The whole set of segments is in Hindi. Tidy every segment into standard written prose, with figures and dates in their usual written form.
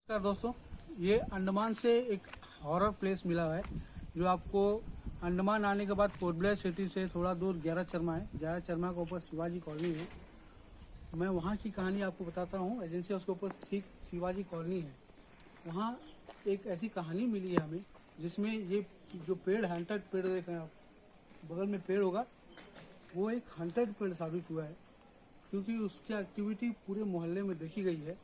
नमस्कार दोस्तों, ये अंडमान से एक हॉरर प्लेस मिला है जो आपको अंडमान आने के बाद पोर्ट ब्लेयर सिटी से थोड़ा दूर 11 चरमा है। 11 चरमा के ऊपर शिवाजी कॉलोनी है। मैं वहाँ की कहानी आपको बताता हूँ। एजेंसी उसके ऊपर ठीक शिवाजी कॉलोनी है। वहाँ एक ऐसी कहानी मिली है हमें जिसमें ये जो पेड़ है, हंटेड पेड़ देख रहे हैं आप, बगल में पेड़ होगा, वो एक हंटेड पेड़ साबित हुआ है क्योंकि उसकी एक्टिविटी पूरे मोहल्ले में देखी गई है।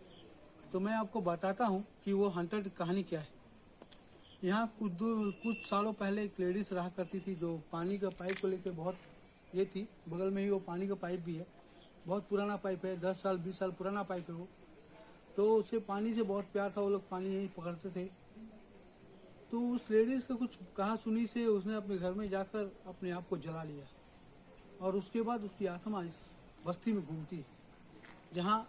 तो मैं आपको बताता हूँ कि वो हंटेड कहानी क्या है। यहाँ कुछ सालों पहले एक लेडीज रहा करती थी जो पानी का पाइप को लेकर बहुत ये थी। बगल में ही वो पानी का पाइप भी है, बहुत पुराना पाइप है, 10 साल 20 साल पुराना पाइप है वो। तो उसे पानी से बहुत प्यार था, वो लोग पानी यहीं पकड़ते थे। तो उस लेडीज का कुछ कहा सुनी से उसने अपने घर में जाकर अपने आप को जला लिया और उसके बाद उसकी आत्मा इस बस्ती में घूमती है जहाँ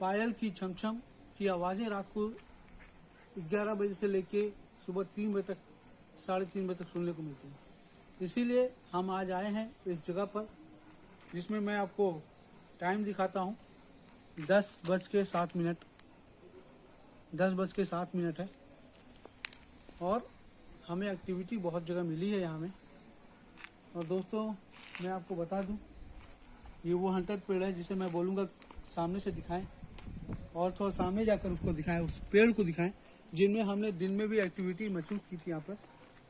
पायल की छमछम की आवाज़ें रात को 11 बजे से लेके सुबह 3 बजे तक, 3:30 बजे तक सुनने को मिलती है। इसीलिए हम आज आए हैं इस जगह पर जिसमें मैं आपको टाइम दिखाता हूँ। 10:07 है और हमें एक्टिविटी बहुत जगह मिली है यहाँ में। और दोस्तों मैं आपको बता दूँ, ये वो हंटेड पेड़ है जिसे मैं बोलूँगा सामने से दिखाएं और थोड़ा सामने जाकर उसको दिखाएं, उस पेड़ को दिखाएं जिनमें हमने दिन में भी एक्टिविटी महसूस की थी। यहाँ पर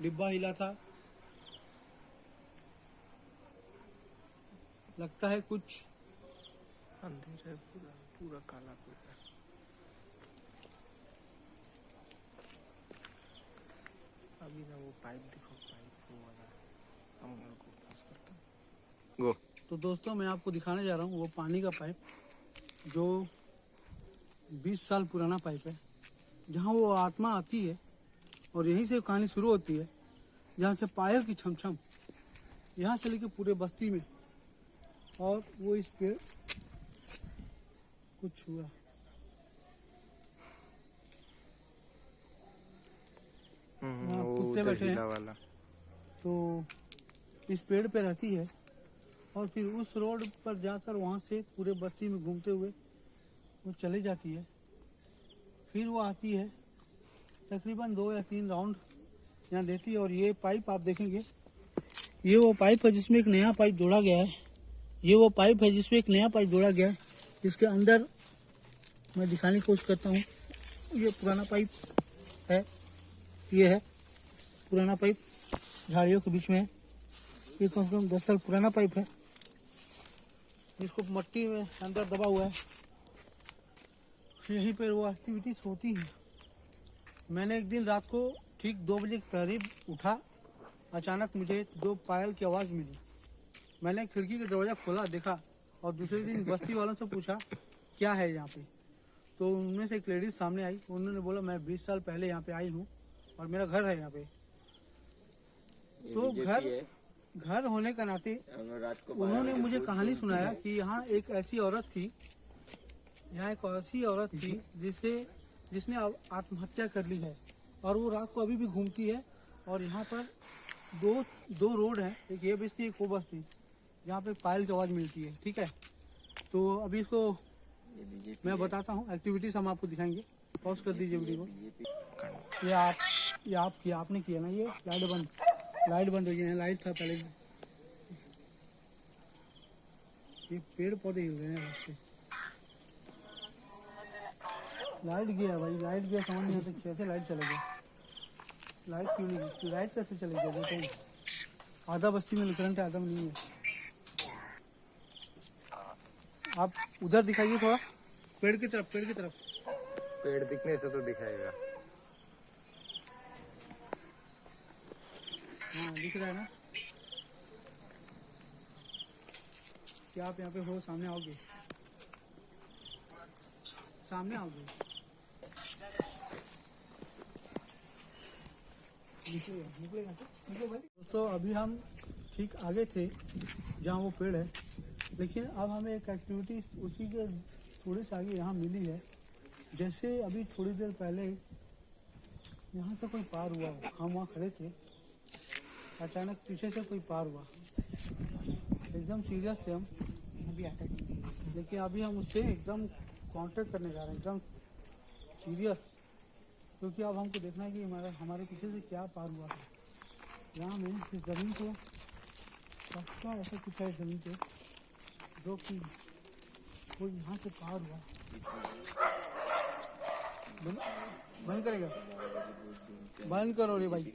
डिब्बा हिला था, लगता है कुछ अंधेरा है, पूरा काला पूरा। अभी ना वो पाइप दिखो, पाइप वो वाला हम उनको पास करते हैं। गो। तो दोस्तों मैं आपको दिखाने जा रहा हूँ वो पानी का पाइप जो 20 साल पुराना पाइप है, जहाँ वो आत्मा आती है और यहीं से कहानी शुरू होती है, जहाँ से पायल की छमछम यहाँ से लेके पूरे बस्ती में। और वो इस पेड़ कुछ हुआ, वहाँ कुत्ते बैठे हैं वाला। तो इस पेड़ पे रहती है और फिर उस रोड पर जाकर वहाँ से पूरे बस्ती में घूमते हुए वो चली जाती है। फिर वो आती है, तकरीबन 2 या 3 राउंड यहाँ देती है। और ये पाइप आप देखेंगे, ये वो पाइप है जिसमें एक नया पाइप जोड़ा गया है। इसके अंदर मैं दिखाने की कोशिश करता हूँ। ये पुराना पाइप है, ये है पुराना पाइप, झाड़ियों के बीच में है। ये कम से कम 10 साल पुराना पाइप है, जिसको मट्टी में अंदर दबा हुआ है। यहीं पर वो एक्टिविटीज होती है। मैंने एक दिन रात को ठीक 2 बजे के करीब उठा, अचानक मुझे 2 पायल की आवाज़ मिली। मैंने खिड़की का दरवाज़ा खोला, देखा और दूसरे दिन बस्ती वालों से पूछा क्या है यहाँ पे। तो उनमें से एक लेडीज सामने आई। उन्होंने बोला मैं 20 साल पहले यहाँ पे आई हूँ और मेरा घर है यहाँ पे। तो घर होने का नाते उन्होंने मुझे कहानी सुनाया कि यहाँ एक ऐसी औरत थी, जिसने आत्महत्या कर ली है और वो रात को अभी भी घूमती है। और यहाँ पर दो रोड है, एक ये बस्ती एक वो बस्ती, जहाँ पे पायल की आवाज़ मिलती है। ठीक है, तो अभी इसको मैं बताता हूँ, एक्टिविटीज हम आपको दिखाएंगे। पॉज कर दीजिए वीडियो को। ये आपने किया ना, ये लाइट बंद हो गई है। लाइट था पहले, ये पेड़ पौधे हिल रहे हैं उससे। लाइट गया भाई, लाइट गया, समझ नहीं आता कैसे लाइट चलेगा। लाइट क्यों नहीं गई, लाइट कैसे चलेगी? देखो आधा बस्ती में करंट है, आधा में नहीं है। आप उधर दिखाइए थोड़ा, पेड़ की तरफ। पेड़ दिखने से तो दिखाएगा। हाँ दिख रहा है ना। क्या आप यहाँ पे हो? सामने आओगे? निकलेगा भाई। दोस्तों अभी हम ठीक आगे थे जहाँ वो पेड़ है, लेकिन अब हमें एक एक्टिविटी उसी के थोड़े से आगे यहाँ मिली है। जैसे अभी थोड़ी देर पहले यहाँ से कोई पार हुआ, हम वहाँ खड़े थे, अचानक पीछे से कोई पार हुआ। एकदम सीरियस थे हम, लेकिन अभी हम उससे एकदम कांटेक्ट करने जा रहे हैं, एकदम सीरियस, क्योंकि अब हमको देखना है कि हमारे पीछे से क्या पार हुआ था। यहाँ में इस ज़मीन को पक्का ऐसा कुछ है ज़मीन पे जो कि वो यहाँ से पार हुआ। बंद करेगा, बंद करो रे भाई।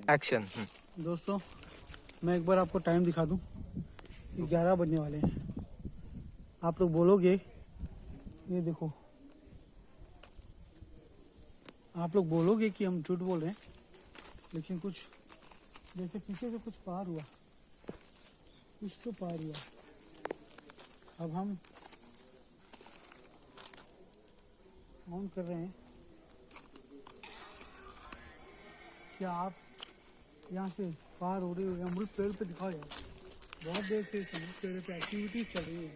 एक्शन। दोस्तों मैं एक बार आपको टाइम दिखा दूं कि 11 बजने वाले हैं। आप लोग बोलोगे, ये देखो, आप लोग बोलोगे कि हम झूठ बोल रहे हैं, लेकिन कुछ जैसे पीछे से कुछ पार हुआ, कुछ तो पार हुआ। अब हम ऑन कर रहे हैं। क्या आप यहाँ से पार हो रही हो? अमरूद पेड़ पे दिखाओ यार, बहुत देर से अमरूद पेड़ पे एक्टिविटीज चल रही है।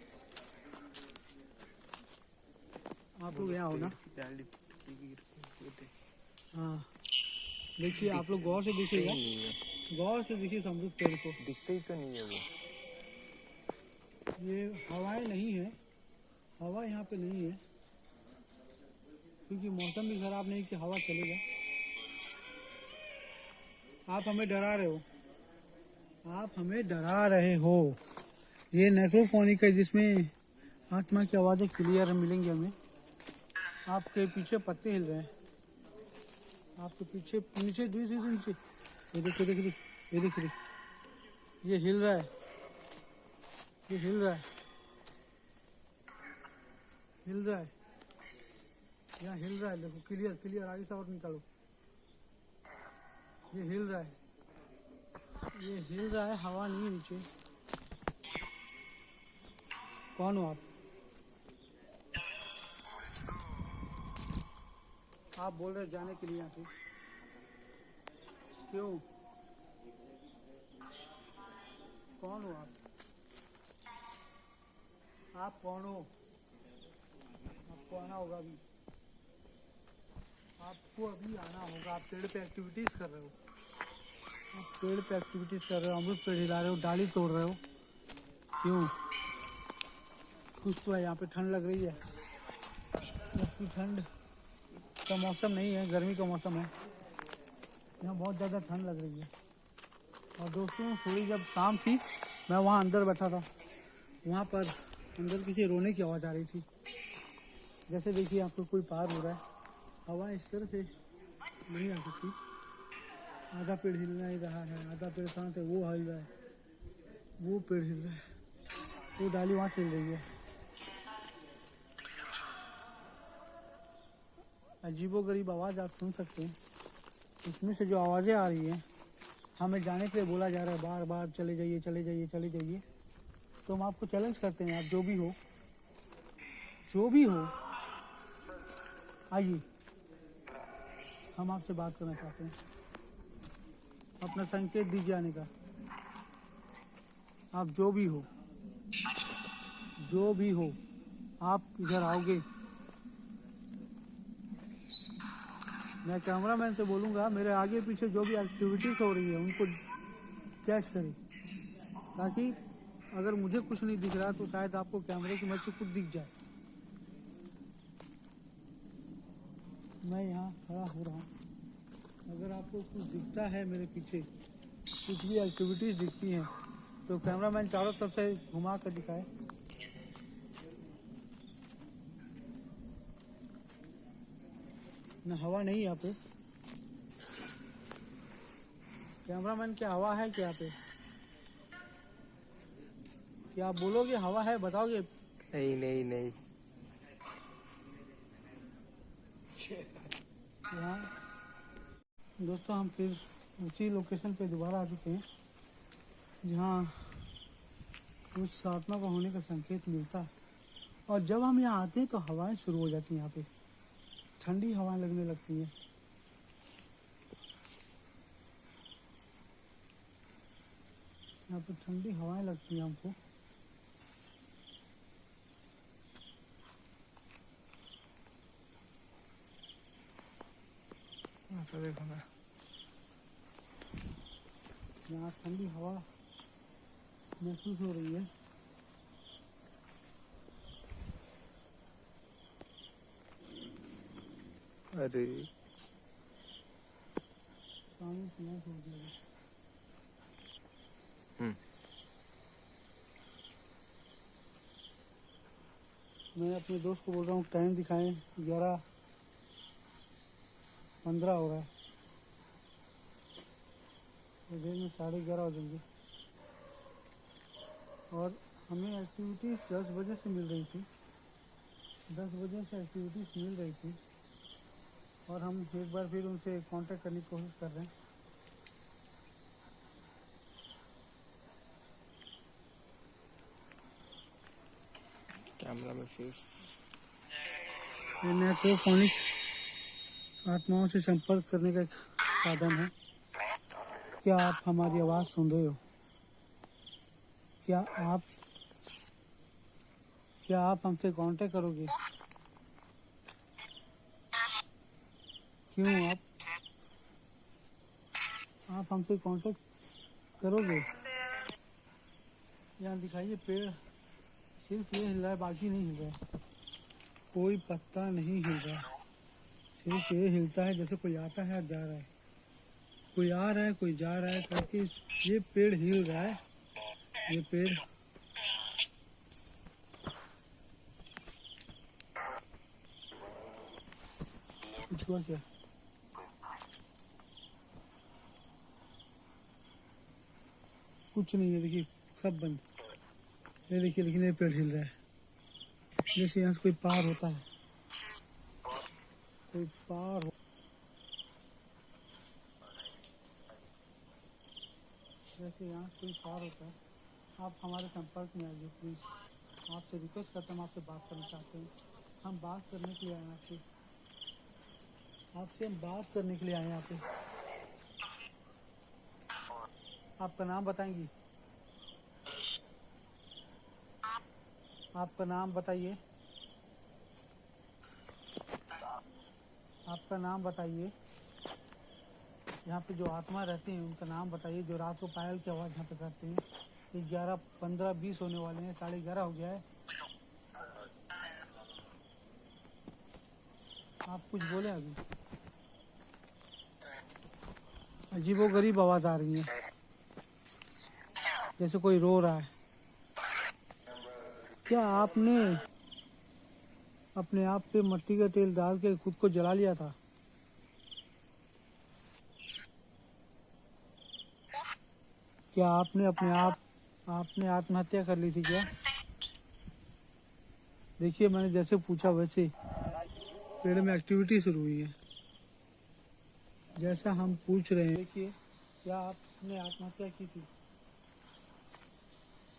आप लोग यहाँ हो ना? हाँ देखिए, आप लोग गौर से देखिएगा, गौर से देखिए अमरूद पेड़ को। दिखते ही तो नहीं है वो। ये हवाएं नहीं है, हवा यहाँ पे नहीं है, क्योंकि मौसम भी खराब नहीं कि हवा चलेगा। आप हमें डरा रहे हो, आप हमें डरा रहे हो। ये नेक्रोफोनिक है जिसमें आत्मा की आवाज़ें क्लियर मिलेंगी हमें। आपके पीछे पत्ते हिल रहे हैं, आपके पीछे नीचे नीचे, ये देखिए देखिए, ये देखिए, ये हिल रहा है, ये हिल रहा है, हिल रहा है, यहाँ हिल रहा है। देखो क्लियर क्लियर, आगे से और निकालो, ये हिल रहा है, ये हिल रहा है, हवा नहीं है नीचे। कौन हो आप? आप बोल रहे जाने के लिए यहाँ से, क्यों? कौन हो आप? आप कौन हो? आपको आना होगा अभी, आपको अभी आना होगा। आप पेड़ पे एक्टिविटीज कर रहे हो, आप पेड़ पे एक्टिविटीज कर रहे हो, अमरूद पेड़ हिला रहे हो, डाली तोड़ रहे हो, क्यों? कुछ तो है यहाँ पे। ठंड लग रही है, जबकि ठंड का मौसम नहीं है, गर्मी का मौसम है। यहाँ बहुत ज़्यादा ठंड लग रही है। और दोस्तों थोड़ी जब शाम थी, मैं वहाँ अंदर बैठा था, वहाँ पर अंदर किसी रोने की आवाज़ आ रही थी। जैसे देखिए आपको कोई पार हो रहा है, हवा इस तरह से नहीं आ सकती। आधा पेड़ हिल नहीं रहा है, आधा पेड़ कहाँ से वो हिल रहा है, वो पेड़ हिल रहा है, वो डाली वहाँ से हिल रही है। अजीबोगरीब आवाज़ आप सुन सकते हैं। इसमें से जो आवाज़ें आ रही हैं, हमें जाने के लिए बोला जा रहा है बार बार, चले जाइए चले जाइए चले जाइए। तो हम आपको चैलेंज करते हैं, आप जो भी हो, जो भी हो, आइए, हम आपसे बात करना चाहते हैं। अपना संकेत दीजिए आने का। आप जो भी हो, जो भी हो, आप इधर आओगे। मैं कैमरामैन से बोलूँगा मेरे आगे पीछे जो भी एक्टिविटीज़ हो रही है उनको कैच करें, ताकि अगर मुझे कुछ नहीं दिख रहा तो शायद आपको कैमरे की मदद से कुछ दिख जाए। मैं यहाँ खड़ा हो रहा हूँ, अगर आपको कुछ दिखता है मेरे पीछे, कुछ भी एक्टिविटीज़ दिखती हैं, तो कैमरामैन चारों तरफ से घुमा कर दिखाए। न हवा नहीं यहाँ पे, कैमरामैन क्या हवा है क्या पे? क्या आप बोलोगे हवा है, बताओगे? नहीं नहीं नहीं। यहाँ दोस्तों हम फिर उसी लोकेशन पे दोबारा आ चुके हैं, जहाँ उस आत्मा का होने का संकेत मिलता है। और जब हम यहाँ आते हैं तो हवाएं शुरू हो जाती हैं, यहाँ पे ठंडी हवाएं लगने लगती हैं। यहाँ पे ठंडी हवाएं लगती हैं हमको। तो देखो ना, यहाँ ठंडी हवा महसूस हो रही है। अरे पानी पीना छोड़ दिया। मैं अपने दोस्त को बोल रहा हूँ टाइम दिखाएं, 11:15 हो रहा है। देर में 11:30 हो जाएंगे। और हमें एक्टिविटीज़ 10 बजे से मिल रही थी, 10 बजे से एक्टिविटीज़ मिल रही थी। और हम एक बार फिर उनसे कांटेक्ट करने की कोशिश कर रहे हैं। कैमरा में फेस। ये नेक्रोफोनिक आत्माओं से संपर्क करने का एक साधन है। क्या आप हमारी आवाज़ सुन रहे हो? क्या आप हमसे कांटेक्ट करोगे? क्यों आप हमसे कांटेक्ट करोगे? यहाँ दिखाइए, पेड़ सिर्फ ये हिल रहा है, बाकी नहीं हिल रहा है। कोई पत्ता नहीं हिल रहा, सिर्फ ये हिलता है जैसे कोई आता है और जा रहा है, कोई आ रहा है कोई जा रहा है करके ये पेड़ हिल रहा है। ये पेड़ कुछ हुआ क्या? कुछ नहीं है, देखिए सब बंद। ये देखिए लेकिन ये पेड़ हिल रहा है, जैसे यहाँ से कोई पार होता है, कोई पार हो। जैसे यहाँ से कोई पार होता है। आप हमारे संपर्क में आइए प्लीज़। आपसे रिक्वेस्ट करते हैं, हम आपसे बात करना चाहते हैं। हम बात करने के लिए आए हैं आपसे हम बात करने के लिए आए हैं यहाँ पे। आपका नाम बताएंगी? आपका नाम बताइए, आपका नाम बताइए। यहाँ पे जो आत्मा रहते हैं उनका नाम बताइए, जो रात को पायल की आवाज़ यहाँ पे करते हैं। 11:15-20 होने वाले हैं, 11:30 हो गया है। आप कुछ बोले अभी? अजीबोगरीब आवाज़ आ रही है, जैसे कोई रो रहा है। क्या आपने अपने आप पे मिट्टी का तेल डाल के खुद को जला लिया था? क्या आपने आपने आत्महत्या कर ली थी क्या? देखिए मैंने जैसे पूछा वैसे पेड़ में एक्टिविटी शुरू हुई है, जैसा हम पूछ रहे हैं। देखिए, क्या आपने आत्महत्या की थी?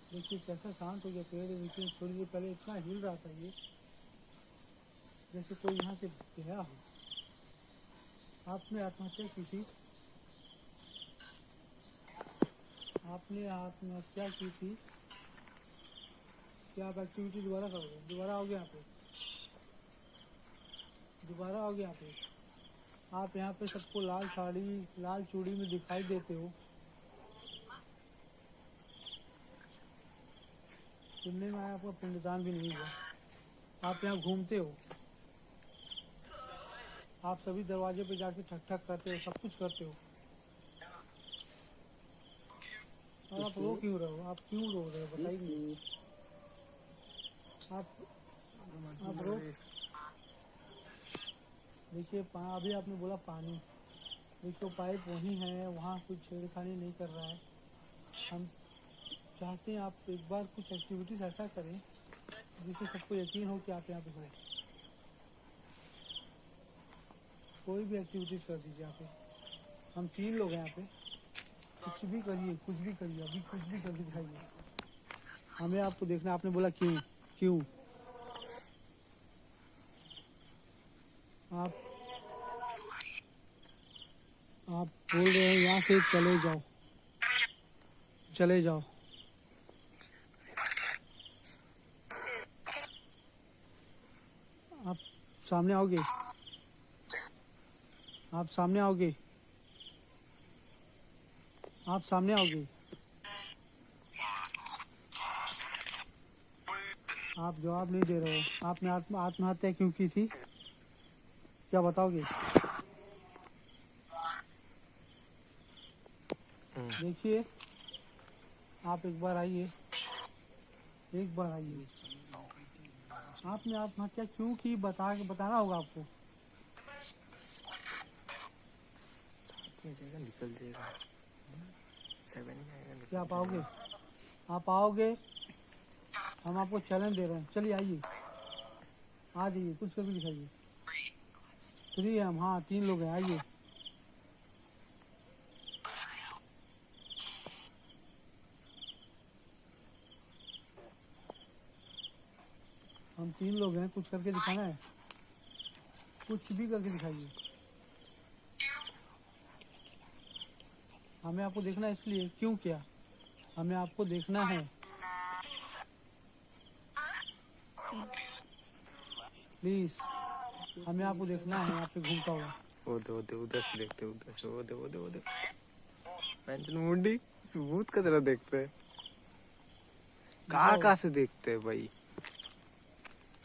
देखिए कैसा शांत हो गया पेड़। देखिए थोड़ी देर पहले इतना हिल रहा था ये, जैसे कोई यहाँ से गया हो। आपने आत्महत्या की थी? आपने आत्महत्या की थी? क्या आप एक्टिविटी दोबारा करोगे? दोबारा आओगे यहाँ पे? दोबारा आओगे यहाँ पे? आप यहाँ पे सबको लाल साड़ी लाल चूड़ी में दिखाई देते हो। सुनने में आया आपका पिंडदान भी नहीं हुआ। आप यहाँ घूमते हो, आप सभी दरवाजे पे जाके ठक ठक करते हो, सब कुछ करते हो। और आप रो क्यों रहे हो? आप क्यों रो रहे हो बताइए? आप रो। देखिए अभी आपने बोला पानी, देखो पाइप वहीं है, वहाँ कुछ छेड़खानी नहीं कर रहा है। हम चाहते हैं आप एक बार कुछ एक्टिविटीज़ ऐसा करें जिससे सबको यकीन हो कि आप यहाँ पे हो। कोई भी एक्टिविटीज़ कर दीजिए यहाँ पे। हम 3 लोग हैं यहाँ पे, कुछ भी करिए, कुछ भी करिए, अभी कुछ भी कर दिखाइए। हमें आपको देखना। आपने बोला क्यों क्यों? आप बोल रहे हैं यहाँ से चले जाओ, चले जाओ। आप सामने आओगे? आप सामने आओगे? आप सामने आओगे? आप जवाब नहीं दे रहे हो। आपने आत्महत्या क्यों की थी? क्या बताओगे? देखिए, आप एक बार आइए, एक बार आइए। आपने आत्महत्या क्यों की बताना होगा आपको। साथ में जाएगा निकल जाएगा, 7 में आएगा निकल क्या आप आओगे? जाएगा। आप आओगे, हम आपको चैलेंज दे रहे हैं। चलिए आइए, आ जाइए, कुछ करके दिखाइए। 3 है हम, हाँ 3 लोग हैं, आइए। हम 3 लोग हैं, कुछ करके दिखाना है, कुछ भी करके दिखाइए। हमें आपको देखना है, इसलिए क्यों किया, हमें आपको देखना है। प्लीज, हमें आपको देखना है यहाँ पे घूमता हुआ। उधर से देखते, उधर से उधर पेंशन मुंडी सबूत का तरह देखते हैं। कहाँ से देखते हैं भाई।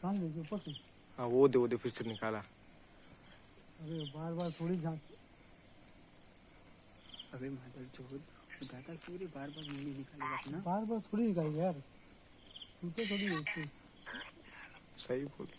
कहाँ से देखिए, ऊपर से। हाँ वो दे फिर से निकाला। अरे बार बार थोड़ी झांक। अबे मादर चोद, दादा पूरे बार बार मुंडी निकालेगा अपना। बार बार थोड़ी निकालेगा यार, पीछे थोड़ी है। सही बोलता।